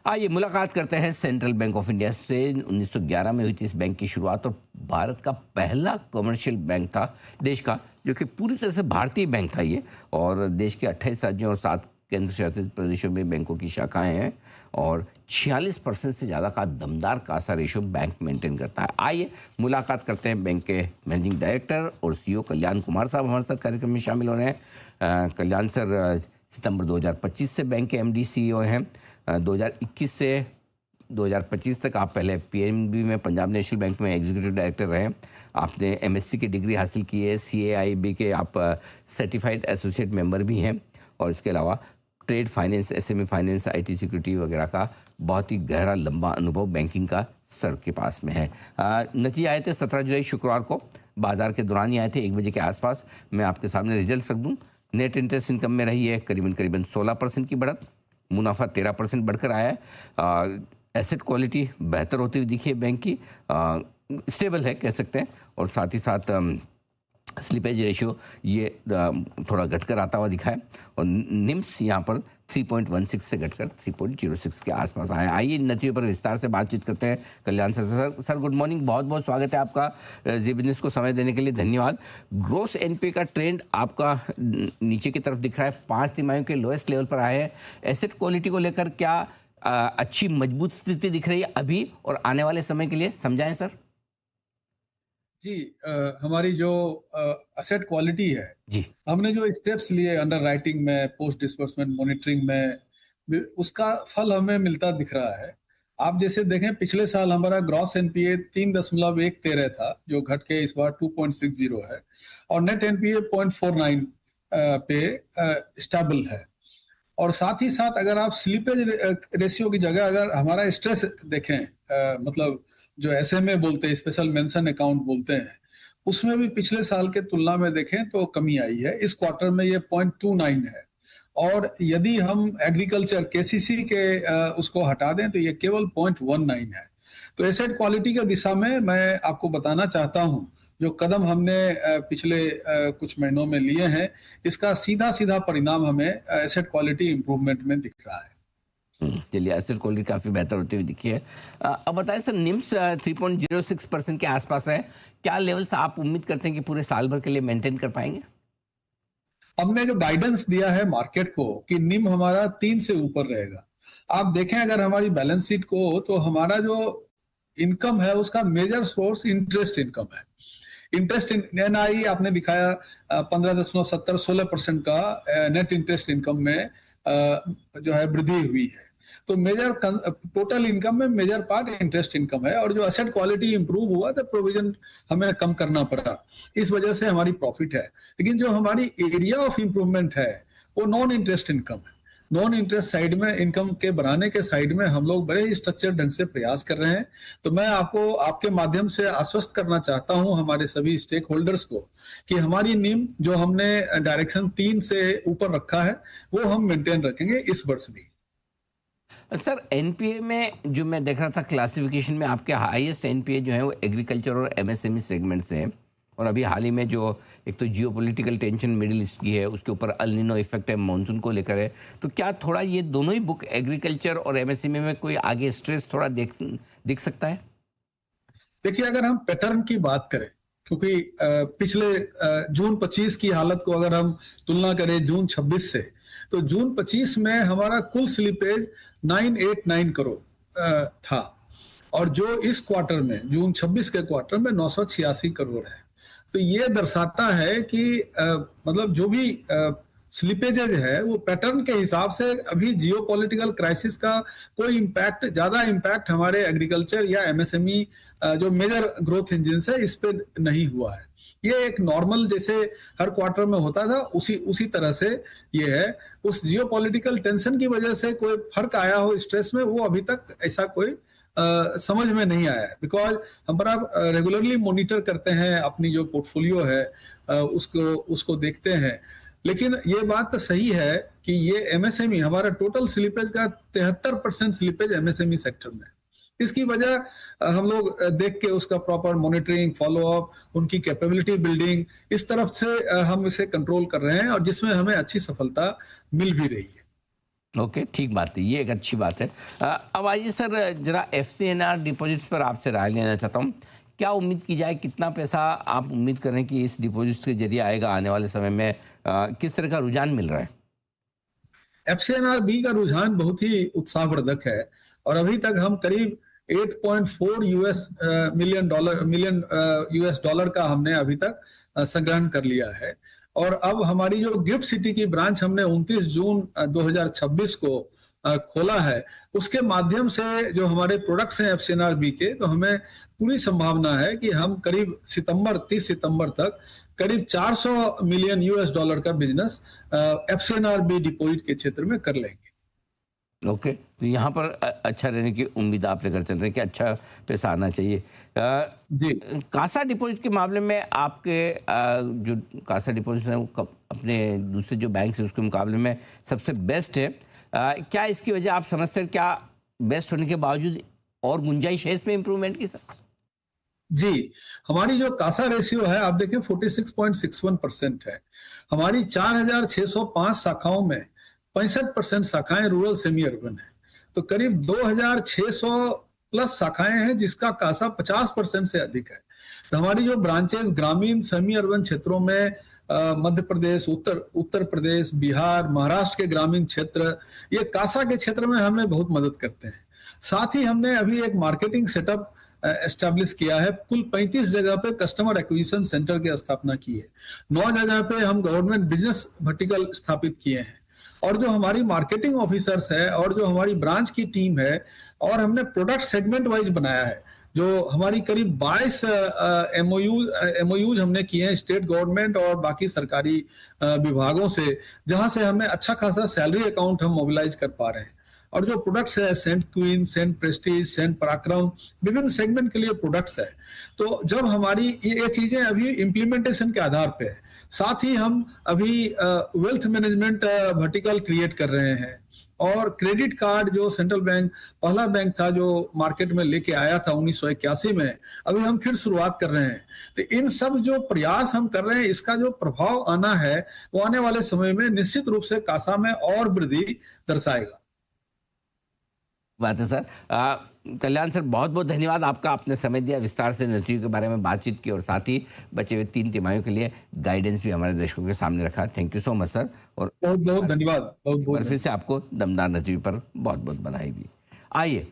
आइए मुलाकात करते हैं सेंट्रल बैंक ऑफ इंडिया से। 1911 में हुई थी इस बैंक की शुरुआत और भारत का पहला कमर्शियल बैंक था देश का, जो कि पूरी तरह से भारतीय बैंक था ये। और देश के 28 राज्यों और 7 केंद्र शासित प्रदेशों में बैंकों की शाखाएं हैं और 46% से ज़्यादा का दमदार कासा रेशो बैंक मेंटेन करता है। आइए मुलाकात करते हैं बैंक के मैनेजिंग डायरेक्टर और सीईओ कल्याण कुमार साहब हमारे साथ कार्यक्रम में शामिल हो रहे हैं। कल्याण सर सितंबर 2025 से बैंक के एमडी सीईओ हैं। 2021 से 2025 तक आप पहले पीएनबी में, पंजाब नेशनल बैंक में एग्जीक्यूटिव डायरेक्टर रहे। आपने एमएससी की डिग्री हासिल की है। सीएआईबी के आप सर्टिफाइड एसोसिएट मेंबर भी हैं और इसके अलावा trade finance, SME finance, IT security वगैरह का बहुत ही गहरा लंबा अनुभव बैंकिंग का सर के पास में है। नतीजे आए थे 17 जुलाई शुक्रवार को, बाजार के दौरान ही आए थे 1 बजे के आसपास। मैं आपके सामने रिजल्ट रख दूँ। नेट इंटरेस्ट इनकम में रही है करीबन 16% की बढ़त, मुनाफा 13% बढ़कर आया है। एसेट क्वालिटी बेहतर होती हुई दिखी है बैंक की, स्टेबल है कह सकते हैं। और साथ ही साथ स्लिपेज रेशियो ये थोड़ा घटकर आता हुआ दिखा है और निम्स यहाँ पर 3.16 से घटकर 3.06 के आसपास आए। आइए नतीजों पर विस्तार से बातचीत करते हैं कल्याण सर। गुड मॉर्निंग, बहुत बहुत स्वागत है आपका। जी बिजनेस को समय देने के लिए धन्यवाद। ग्रोस एनपीए का ट्रेंड आपका नीचे की तरफ दिख रहा है, 5 तिमाहियों के लोएस्ट लेवल पर आए हैं। एसेट क्वालिटी को लेकर क्या अच्छी मजबूत स्थिति दिख रही है अभी और आने वाले समय के लिए, समझाएं सर। जी, हमारी जो असेट क्वालिटी है जी, हमने जो स्टेप्स लिए अंडर राइटिंग में, पोस्ट डिस्बर्समेंट मॉनिटरिंग में, उसका फल हमें मिलता दिख रहा है। आप जैसे देखें, पिछले साल हमारा ग्रॉस एनपीए 3.13 था, जो घट के इस बार 2.60 है और नेट एनपीए 0.49 पे स्टेबल है। और साथ ही साथ अगर आप स्लीपेज रेशियो की जगह अगर हमारा स्ट्रेस देखें, मतलब जो एसएमए बोलते हैं, स्पेशल मेंशन अकाउंट बोलते हैं, उसमें भी पिछले साल के तुलना में देखें तो कमी आई है। इस क्वार्टर में ये 0.29 है और यदि हम एग्रीकल्चर केसीसी के उसको हटा दें तो ये केवल 0.19 है। तो एसेट क्वालिटी के दिशा में मैं आपको बताना चाहता हूं, जो कदम हमने पिछले कुछ महीनों में लिए हैं, इसका सीधा सीधा परिणाम हमें एसेट क्वालिटी इंप्रूवमेंट में दिख रहा है। चलिए, एसेट क्वालिटी काफी बेहतर होती हुई दिखी है। अब बताएं सर, निम्स 3.06% के आसपास है। क्या लेवल्स आप उम्मीद करते हैं कि पूरे साल भर के लिए मेंटेन कर पाएंगे? हमने जो गाइडेंस दिया है मार्केट को कि निम हमारा 3 से ऊपर रहेगा। आप देखें अगर हमारी बैलेंस शीट को, तो हमारा जो इनकम है उसका मेजर सोर्स इंटरेस्ट इनकम है। इंटरेस्ट एनआई आपने दिखाया 15.70-16% का नेट इंटरेस्ट इनकम में जो है वृद्धि हुई है। तो मेजर टोटल इनकम में मेजर पार्ट इंटरेस्ट इनकम है। और जो एसेट क्वालिटी इंप्रूव हुआ तो प्रोविजन हमें कम करना पड़ा, इस वजह से हमारी प्रॉफिट है। लेकिन जो हमारी एरिया ऑफ इंप्रूवमेंट है वो नॉन इंटरेस्ट इनकम है। नॉन इंटरेस्ट साइड में, इनकम के बढ़ाने के साइड में हम लोग बड़े ही स्ट्रक्चर ढंग से प्रयास कर रहे हैं। तो मैं आपको आपके माध्यम से आश्वस्त करना चाहता हूं हमारे सभी स्टेक होल्डर्स को कि हमारी नीम जो हमने डायरेक्शन 3 से ऊपर रखा है वो हम मेंटेन रखेंगे इस वर्ष भी। सर, एनपीए में जो मैं देख रहा था क्लासिफिकेशन में, आपके हाईएस्ट एनपीए जो है वो एग्रीकल्चर और एमएसएमई सेगमेंट से है। और अभी हाल ही में जो एक तो जियोपॉलिटिकल टेंशन मिडिल ईस्ट की है, उसके ऊपर अल नीनो इफेक्ट है, मानसून को लेकर है। तो क्या थोड़ा ये दोनों ही बुक, एग्रीकल्चर और एमएसएमई में, कोई आगे स्ट्रेस थोड़ा दिख सकता है? देखिए, अगर हम पैटर्न की बात करें, क्योंकि पिछले जून 25 की हालत को अगर हम तुलना करें जून 26 से, तो जून 25 में हमारा कुल स्लिपेज 989 करोड़ था और जो इस क्वार्टर में, जून 26 के क्वार्टर में 986 करोड़ है। तो ये दर्शाता है कि मतलब जो भी स्लिपेजेज है वो पैटर्न के हिसाब से अभी जियोपॉलिटिकल क्राइसिस का कोई इम्पैक्ट, ज्यादा इम्पैक्ट हमारे एग्रीकल्चर या एमएसएमई जो मेजर ग्रोथ इंजिन है इस पे नहीं हुआ है। ये एक नॉर्मल जैसे हर क्वार्टर में होता था उसी तरह से ये है। उस जियोपॉलिटिकल टेंशन की वजह से कोई फर्क आया हो स्ट्रेस में, वो अभी तक ऐसा कोई समझ में नहीं आया है। बिकॉज हमारा रेगुलरली मॉनिटर करते हैं अपनी जो पोर्टफोलियो है, उसको देखते हैं। लेकिन ये बात तो सही है कि ये एमएसएमई, हमारा टोटल स्लिपेज का 73% स्लिपेज एमएसएमई सेक्टर में। इसकी वजह हम लोग देख के उसका प्रॉपर मॉनिटरिंग, फॉलोअप, उनकी कैपेबिलिटी बिल्डिंग, इस तरफ से हम इसे कंट्रोल कर रहे हैं और जिसमें हमें अच्छी सफलता मिल भी रही है। ओके, ठीक बात है, ये एक अच्छी बात है। अब आइए सर, जरा FCNR डिपॉजिट्स पर आपसे राय लेना चाहता हूँ। क्या उम्मीद की जाए, कितना पैसा आप उम्मीद कर रहे हैं कि इस डिपॉजिट्स के जरिए आएगा आने वाले समय में? किस तरह का रुझान मिल रहा है? FCNR-B का रुझान बहुत ही उत्साहवर्धक है और अभी तक हम करीब 8.4 मिलियन यूएस डॉलर का हमने अभी तक संग्रहण कर लिया है। और अब हमारी जो गिफ्ट सिटी की ब्रांच हमने 29 जून 2026 को खोला है, उसके माध्यम से जो हमारे प्रोडक्ट्स हैं FCNR-B के, तो हमें पूरी संभावना है कि हम करीब 30 सितंबर तक करीब 400 मिलियन यूएस डॉलर का बिजनेस FCNR-B डिपॉजिट के क्षेत्र में कर लेंगे। ओके, तो यहाँ पर अच्छा रहने की उम्मीद आप लेकर चल रहे हैं कि अच्छा पैसा आना चाहिए। जी, कासा डिपॉजिट के मामले में आपके जो कासा डिपॉजिट है वो अपने दूसरे जो बैंक है उसके मुकाबले में सबसे बेस्ट है। क्या इसकी वजह आप समझते हैं? क्या बेस्ट होने के बावजूद और गुंजाइश है इसमें इम्प्रूवमेंट की सर? जी, हमारी जो कासा रेशियो है आप देखें 46.61% है। हमारी 4,605 शाखाओं में 65% शाखाएं रूरल सेमी अर्बन है। तो करीब 2,600 प्लस शाखाएं हैं जिसका कासा 50% से अधिक है। तो हमारी जो ब्रांचेस ग्रामीण सेमी अर्बन क्षेत्रों में मध्य प्रदेश, उत्तर प्रदेश, बिहार, महाराष्ट्र के ग्रामीण क्षेत्र, ये कासा के क्षेत्र में हमें बहुत मदद करते हैं। साथ ही हमने अभी एक मार्केटिंग सेटअप एस्टेब्लिश किया है। कुल 35 जगह पे कस्टमर एक्विजिशन सेंटर की स्थापना की है। 9 जगह पे हम गवर्नमेंट बिजनेस वर्टिकल स्थापित किए हैं। और जो हमारी मार्केटिंग ऑफिसर्स है और जो हमारी ब्रांच की टीम है, और हमने प्रोडक्ट सेगमेंट वाइज बनाया है। जो हमारी करीब 22 एमओयूज हमने किए हैं स्टेट गवर्नमेंट और बाकी सरकारी विभागों से, जहां से हमें अच्छा खासा सैलरी अकाउंट हम मोबिलाइज कर पा रहे हैं। और जो प्रोडक्ट्स है scent queen, scent prestige, scent Parakram, विभिन्न सेगमेंट के लिए प्रोडक्ट्स है। तो जब हमारी ये चीजें अभी इम्प्लीमेंटेशन के आधार पे है। साथ ही हम अभी वेल्थ मैनेजमेंट वर्टिकल क्रिएट कर रहे हैं। और क्रेडिट कार्ड जो सेंट्रल बैंक पहला बैंक था जो मार्केट में लेके आया था 1981 में, अभी हम फिर शुरुआत कर रहे हैं। तो इन सब जो प्रयास हम कर रहे हैं, इसका जो प्रभाव आना है वो आने वाले समय में निश्चित रूप से कासा में और वृद्धि दर्शाएगा। बात है सर। कल्याण सर, बहुत बहुत धन्यवाद आपका, आपने समय दिया, विस्तार से नतीजों के बारे में बातचीत की और साथ ही बचे हुए 3 तिमाहियों के लिए गाइडेंस भी हमारे दर्शकों के सामने रखा। Thank you so much sir. और बहुत बहुत धन्यवाद। बहुत बहुत फिर से आपको दमदार नतीजों पर बहुत बहुत बधाई भी। आइए